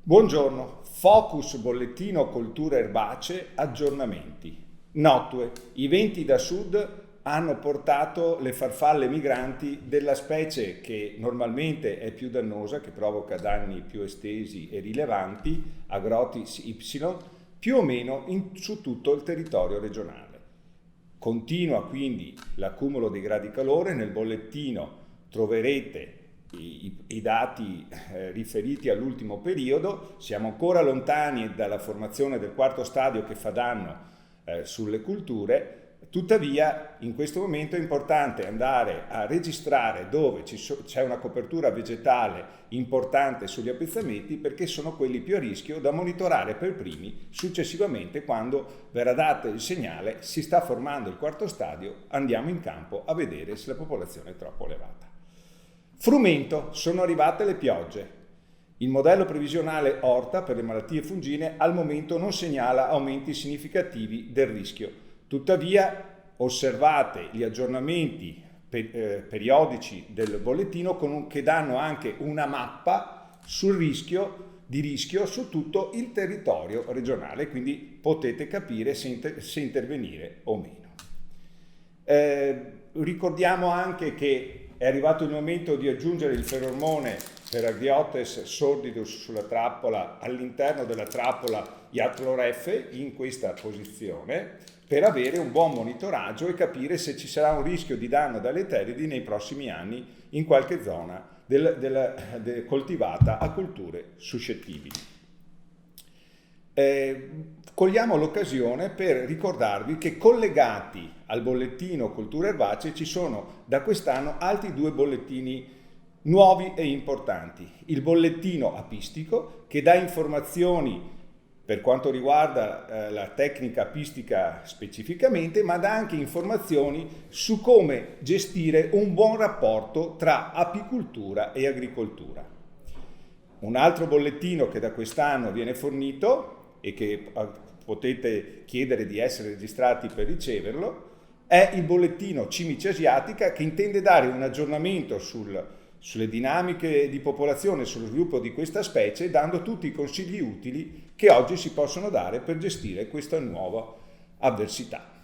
Buongiorno, Focus Bollettino Colture Erbacee, aggiornamenti. Notue, i venti da sud hanno portato le farfalle migranti della specie che normalmente è più dannosa, che provoca danni più estesi e rilevanti, Agrotis Y, più o meno su tutto il territorio regionale. Continua quindi l'accumulo dei gradi calore, nel bollettino troverete i dati riferiti all'ultimo periodo. Siamo ancora lontani dalla formazione del quarto stadio che fa danno sulle culture, tuttavia in questo momento è importante andare a registrare dove c'è una copertura vegetale importante sugli appezzamenti, perché sono quelli più a rischio da monitorare per primi. Successivamente, quando verrà dato il segnale, si sta formando il quarto stadio, andiamo in campo a vedere se la popolazione è troppo elevata. Frumento, sono arrivate le piogge. Il modello previsionale Orta per le malattie fungine al momento non segnala aumenti significativi del rischio. Tuttavia, osservate gli aggiornamenti periodici del bollettino che danno anche una mappa di rischio su tutto il territorio regionale, quindi potete capire se intervenire o meno. Ricordiamo anche che è arrivato il momento di aggiungere il feromone per Agriotes sordidus sulla trappola, all'interno della trappola Iacloref, in questa posizione, per avere un buon monitoraggio e capire se ci sarà un rischio di danno dalle teridi nei prossimi anni in qualche zona coltivata a culture suscettibili. Cogliamo l'occasione per ricordarvi che collegati al bollettino Colture Erbacee ci sono da quest'anno altri due bollettini nuovi e importanti. Il bollettino apistico, che dà informazioni per quanto riguarda la tecnica apistica specificamente, ma dà anche informazioni su come gestire un buon rapporto tra apicoltura e agricoltura. Un altro bollettino che da quest'anno viene fornito e che potete chiedere di essere registrati per riceverlo è il bollettino Cimice asiatica, che intende dare un aggiornamento sulle dinamiche di popolazione, sullo sviluppo di questa specie, dando tutti i consigli utili che oggi si possono dare per gestire questa nuova avversità.